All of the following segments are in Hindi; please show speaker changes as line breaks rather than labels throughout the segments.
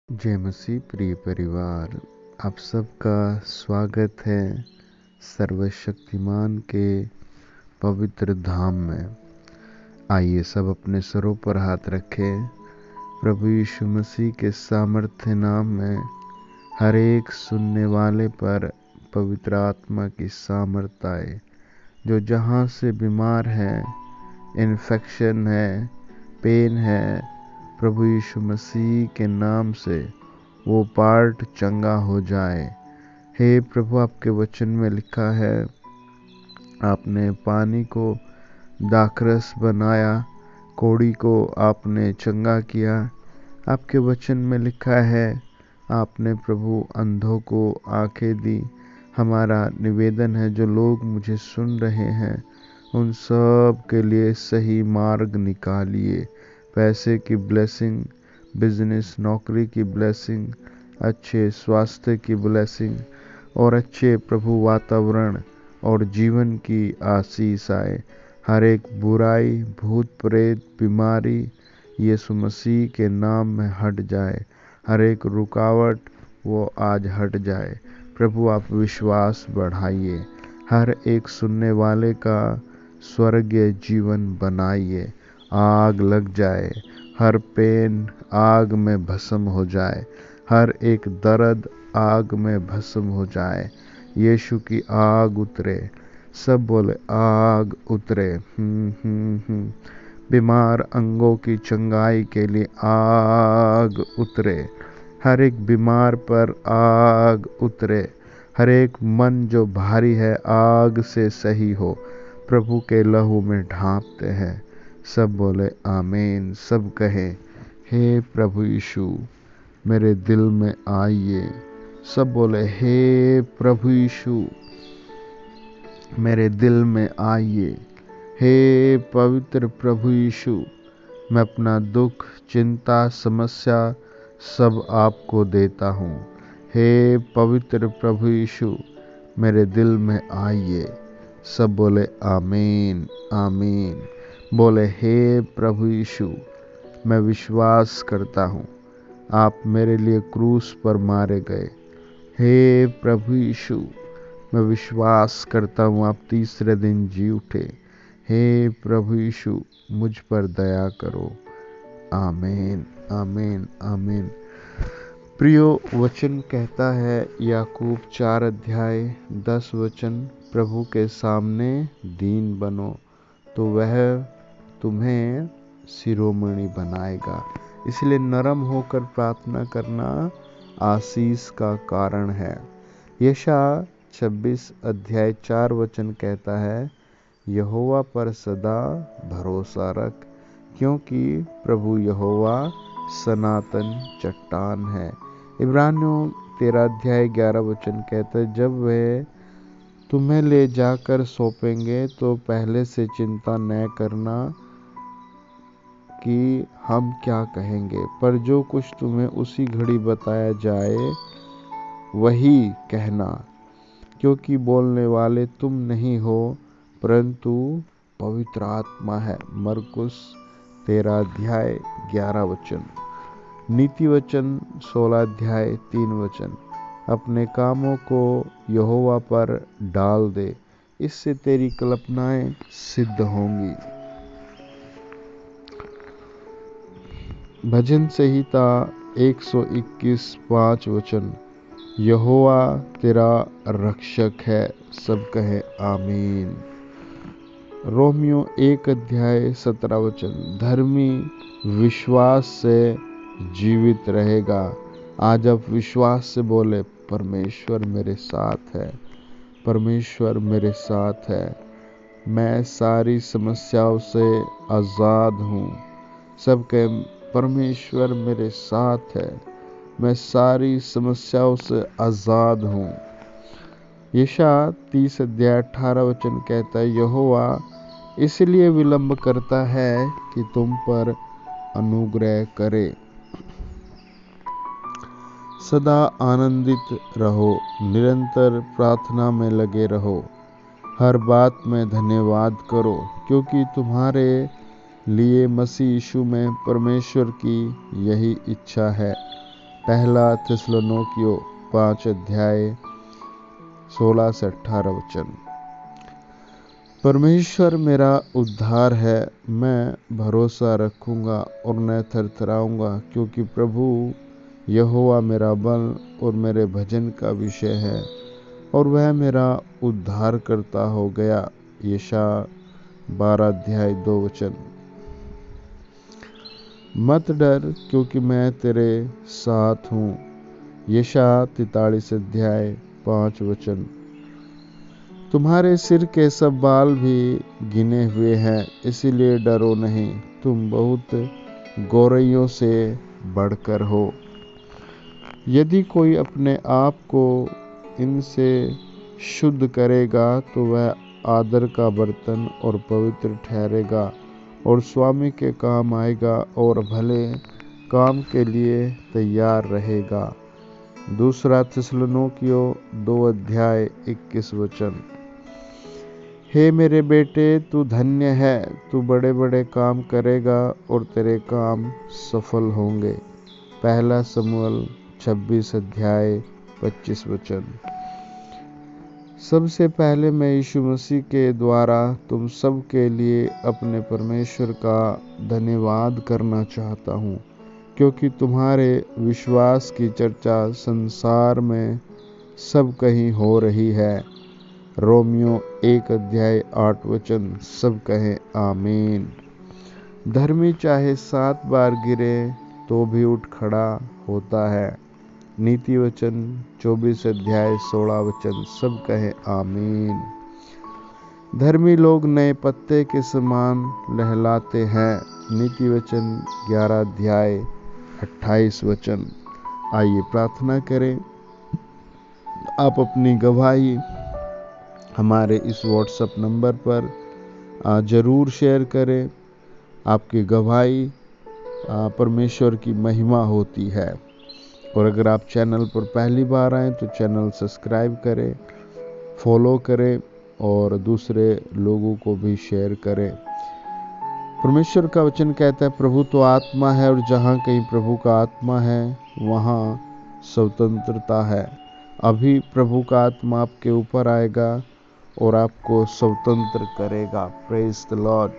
जय मसीह प्रिय परिवार, आप सबका स्वागत है सर्वशक्तिमान के पवित्र धाम में। आइए सब अपने सरों पर हाथ रखें। प्रभु यीशु मसीह के सामर्थ्य नाम में हर एक सुनने वाले पर पवित्र आत्मा की सामर्थ आए। जो जहाँ से बीमार है, इन्फेक्शन है, पेन है, प्रभु यीशु मसीह के नाम से वो पार्ट चंगा हो जाए। हे प्रभु, आपके वचन में लिखा है, आपने पानी को दाखरस बनाया, कोढ़ी को आपने चंगा किया। आपके वचन में लिखा है, आपने प्रभु अंधों को आंखें दी। हमारा निवेदन है, जो लोग मुझे सुन रहे हैं उन सब के लिए सही मार्ग निकालिए। पैसे की ब्लेसिंग, बिजनेस नौकरी की ब्लेसिंग, अच्छे स्वास्थ्य की ब्लेसिंग और अच्छे प्रभु वातावरण और जीवन की आशीष आए। हर एक बुराई, भूत प्रेत, बीमारी यीशु मसीह के नाम में हट जाए। हर एक रुकावट वो आज हट जाए। प्रभु आप विश्वास बढ़ाइए। हर एक सुनने वाले का स्वर्गीय जीवन बनाइए। आग लग जाए, हर पेन आग में भस्म हो जाए, हर एक दर्द आग में भस्म हो जाए। यीशु की आग उतरे। सब बोले आग उतरे। बीमार अंगों की चंगाई के लिए आग उतरे। हर एक बीमार पर आग उतरे। हर एक मन जो भारी है आग से सही हो, प्रभु के लहू में ढांपते हैं। सब बोले आमीन। सब कहे, हे प्रभु यीशु मेरे दिल में आइए। सब बोले, हे प्रभु यीशु मेरे दिल में आइए। हे पवित्र प्रभु यीशु, मैं अपना दुख, चिंता, समस्या सब आपको देता हूँ। हे पवित्र प्रभु यीशु मेरे दिल में आइए। सब बोले आमीन आमीन। बोले, हे प्रभु यीशु मैं विश्वास करता हूँ आप मेरे लिए क्रूस पर मारे गए। हे प्रभु यीशु मैं विश्वास करता हूँ आप तीसरे दिन जी उठे। हे प्रभु यीशु मुझ पर दया करो। आमीन आमीन आमीन। प्रियो, वचन कहता है याकूब 4 अध्याय 10 वचन, प्रभु के सामने दीन बनो तो वह तुम्हें शिरोमणि बनाएगा। इसलिए नरम होकर प्रार्थना करना आशीष का कारण है। यशायाह 26 अध्याय 4 वचन कहता है, यहोवा पर सदा भरोसा रख, क्योंकि प्रभु यहोवा सनातन चट्टान है। इब्रानियों 13 अध्याय 11 वचन कहता है, जब वे तुम्हें ले जाकर सौंपेंगे तो पहले से चिंता न करना कि हम क्या कहेंगे, पर जो कुछ तुम्हें उसी घड़ी बताया जाए वही कहना, क्योंकि बोलने वाले तुम नहीं हो परंतु पवित्र आत्मा है। मरकुस 13 अध्याय 11 वचन। नीति वचन 16 अध्याय 3 वचन, अपने कामों को यहोवा पर डाल दे, इससे तेरी कल्पनाएं सिद्ध होंगी। भजन संहिता 121 5 वचन, यहोवा तेरा रक्षक है। सब कहे आमीन। रोमियो 1 अध्याय 17 वचन, धर्मी विश्वास से जीवित रहेगा। आज आप विश्वास से बोले, परमेश्वर मेरे साथ है, परमेश्वर मेरे साथ है। मैं सारी समस्याओं से आज़ाद हूँ। सब कहे, परमेश्वर मेरे साथ है, मैं सारी समस्याओं से आज़ाद हूँ। यशायाह 30 अध्याय 18 वचन कहता है, यहोवा इसलिए विलंब करता है कि तुम पर अनुग्रह करे। सदा आनंदित रहो, निरंतर प्रार्थना में लगे रहो, हर बात में धन्यवाद करो, क्योंकि तुम्हारे लिए मसीह यीशु में परमेश्वर की यही इच्छा है। पहला थिस्सलुनीकियों 5 अध्याय 16 से 18 वचन। परमेश्वर मेरा उद्धार है, मैं भरोसा रखूंगा और न थरथराऊंगा, क्योंकि प्रभु यहोवा मेरा बल और मेरे भजन का विषय है और वह मेरा उद्धार करता हो गया। यशायाह 12 अध्याय 2 वचन। मत डर, क्योंकि मैं तेरे साथ हूँ। यशायाह 43 अध्याय 5 वचन। तुम्हारे सिर के सब बाल भी गिने हुए हैं, इसीलिए डरो नहीं, तुम बहुत गौरैयों से बढ़कर हो। यदि कोई अपने आप को इनसे शुद्ध करेगा तो वह आदर का बर्तन और पवित्र ठहरेगा और स्वामी के काम आएगा और भले काम के लिए तैयार रहेगा। दूसरा थिस्सलुनीकियों 2 अध्याय 21 वचन। हे मेरे बेटे, तू धन्य है, तू बड़े बड़े काम करेगा और तेरे काम सफल होंगे। पहला शमूएल 26 अध्याय 25 वचन। सबसे पहले मैं यीशु मसीह के द्वारा तुम सब के लिए अपने परमेश्वर का धन्यवाद करना चाहता हूँ, क्योंकि तुम्हारे विश्वास की चर्चा संसार में सब कहीं हो रही है। रोमियो 1 अध्याय 8 वचन। सब कहे आमीन। धर्मी चाहे 7 बार गिरे तो भी उठ खड़ा होता है। नीति वचन 24 अध्याय 16 वचन। सब कहे आमीन। धर्मी लोग नए पत्ते के समान लहलाते हैं। नीति वचन 11 अध्याय 28 वचन। आइए प्रार्थना करें। आप अपनी गवाही हमारे इस व्हाट्सएप नंबर पर ज़रूर शेयर करें। आपकी गवाही परमेश्वर की महिमा होती है। और अगर आप चैनल पर पहली बार आएँ तो चैनल सब्सक्राइब करें, फॉलो करें और दूसरे लोगों को भी शेयर करें। परमेश्वर का वचन कहता है, प्रभु तो आत्मा है और जहाँ कहीं प्रभु का आत्मा है वहाँ स्वतंत्रता है। अभी प्रभु का आत्मा आपके ऊपर आएगा और आपको स्वतंत्र करेगा। Praise the Lord.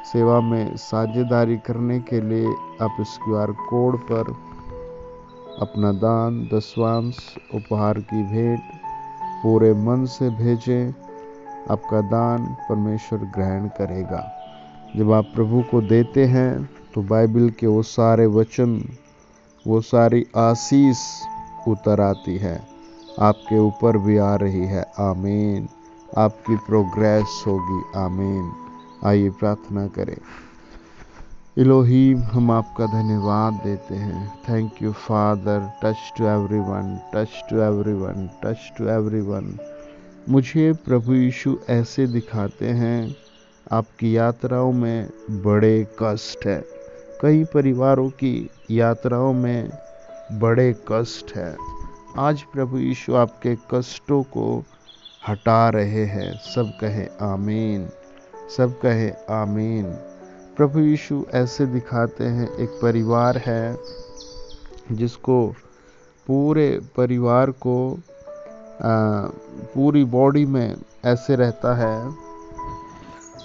सेवा में साझेदारी करने के लिए आप इस QR कोड पर अपना दान, दशवांश, उपहार की भेंट पूरे मन से भेजें। आपका दान परमेश्वर ग्रहण करेगा। जब आप प्रभु को देते हैं तो बाइबल के वो सारे वचन, वो सारी आशीष उतर आती है, आपके ऊपर भी आ रही है। आमीन। आपकी प्रोग्रेस होगी। आमीन। आइए प्रार्थना करें। इलोहीम, हम आपका धन्यवाद देते हैं। Thank you father. Touch to everyone, touch to everyone, touch to everyone. मुझे प्रभु यीशु ऐसे दिखाते हैं, आपकी यात्राओं में बड़े कष्ट है। कई परिवारों की यात्राओं में बड़े कष्ट है। आज प्रभु यीशु आपके कष्टों को हटा रहे हैं। सब कहे आमीन। सब कहे आमीन। प्रभु यीशु ऐसे दिखाते हैं, एक परिवार है जिसको पूरे परिवार को पूरी बॉडी में ऐसे रहता है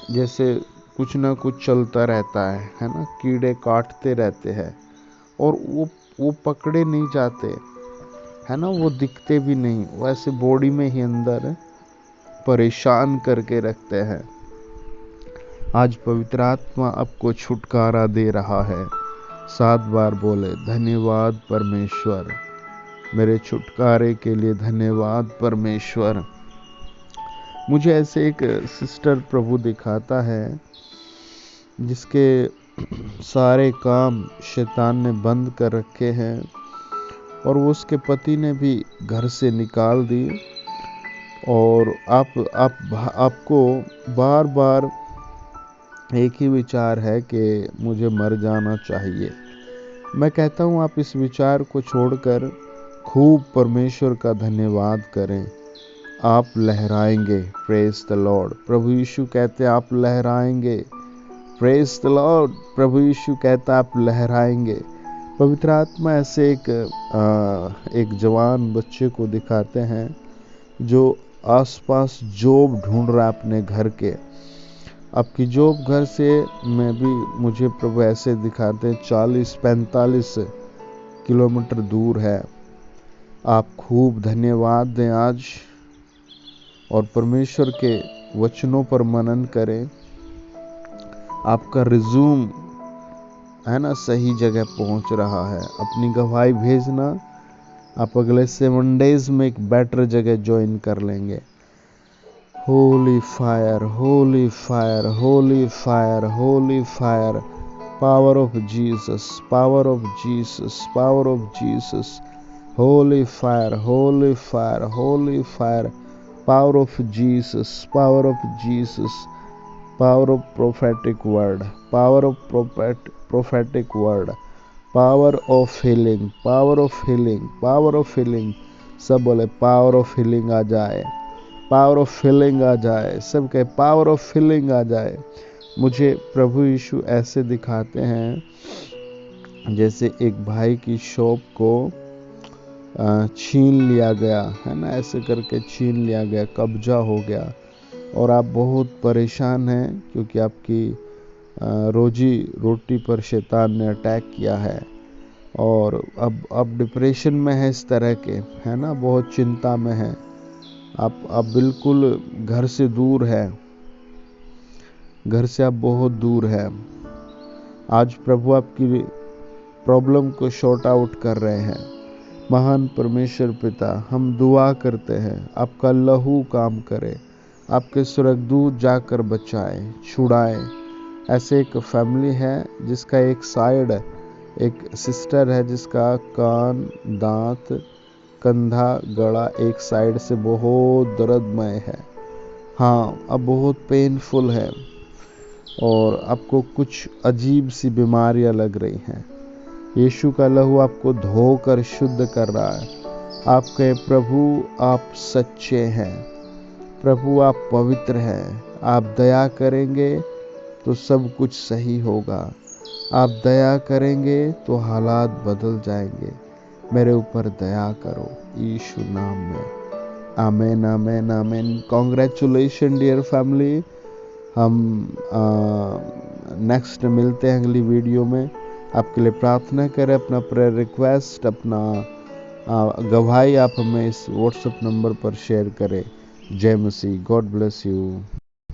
जैसे कुछ ना कुछ चलता रहता है ना। कीड़े काटते रहते हैं और वो पकड़े नहीं जाते, है ना। वो दिखते भी नहीं, वो ऐसे बॉडी में ही अंदर परेशान करके रखते हैं। आज पवित्र आत्मा आपको छुटकारा दे रहा है। 7 बार बोले, धन्यवाद परमेश्वर, मेरे छुटकारे के लिए धन्यवाद परमेश्वर। मुझे ऐसे एक सिस्टर प्रभु दिखाता है जिसके सारे काम शैतान ने बंद कर रखे हैं और वो उसके पति ने भी घर से निकाल दी। और आपको बार बार एक ही विचार है कि मुझे मर जाना चाहिए। मैं कहता हूँ आप इस विचार को छोड़कर खूब परमेश्वर का धन्यवाद करें। आप लहराएंगे। Praise the lord. प्रभु यीशु कहते हैं आप लहराएंगे। Praise the lord. प्रभु यीशु कहता है आप लहराएंगे। पवित्र आत्मा ऐसे एक जवान बच्चे को दिखाते हैं जो आसपास जॉब ढूंढ रहा है अपने घर के। आपकी जॉब घर से मुझे प्रभु ऐसे दिखाते हैं 40-45 किलोमीटर दूर है। आप खूब धन्यवाद दें आज और परमेश्वर के वचनों पर मनन करें। आपका रिज्यूम है ना सही जगह पहुंच रहा है। अपनी गवाही भेजना, आप अगले 7 डेज में एक बेटर जगह ज्वाइन कर लेंगे। Holi fire, Holi fire, Holi fire, Holi fire, power of Jesus, power of Jesus, power of Jesus, Holi fire, Holi fire, Holi fire, power of Jesus, power of Jesus, power of prophetic word, power of prophetic word, power of healing, power of healing, power of healing। सब बोले पावर ऑफ हीलिंग आ जाए, पावर ऑफ हीलिंग आ जाए, सब कहे पावर ऑफ हीलिंग आ जाए। मुझे प्रभु यीशु ऐसे दिखाते हैं जैसे एक भाई की शॉप को छीन लिया गया है ना, ऐसे करके छीन लिया गया, कब्जा हो गया और आप बहुत परेशान हैं क्योंकि आपकी रोजी रोटी पर शैतान ने अटैक किया है और अब डिप्रेशन में है, इस तरह के है ना, बहुत चिंता में है। आप बिल्कुल घर से दूर है, घर से आप बहुत दूर है। आज प्रभु आपकी प्रॉब्लम को शॉर्ट आउट कर रहे हैं। महान परमेश्वर पिता, हम दुआ करते हैं आपका लहू काम करे, आपके स्वर्गदूत जाकर बचाए, छुड़ाए। ऐसे एक फैमिली है जिसका एक साइड, एक सिस्टर है जिसका कान, दांत, कंधा, गला एक साइड से बहुत दर्दमय है। हाँ, अब बहुत पेनफुल है और आपको कुछ अजीब सी बीमारियां लग रही हैं। यीशु का लहू आपको धोकर शुद्ध कर रहा है। आप कहे प्रभु आप सच्चे हैं, प्रभु आप पवित्र हैं, आप दया करेंगे तो सब कुछ सही होगा, आप दया करेंगे तो हालात बदल जाएंगे। मेरे ऊपर दया करो यीशु नाम में। Amen, amen, amen. Congratulation dear family. हम नेक्स्ट मिलते हैं अगली वीडियो में। आपके लिए प्रार्थना करें, अपना प्रेयर रिक्वेस्ट, अपना गवाही आप हमें इस व्हाट्सएप नंबर पर शेयर करें। जय मसीह। God bless you.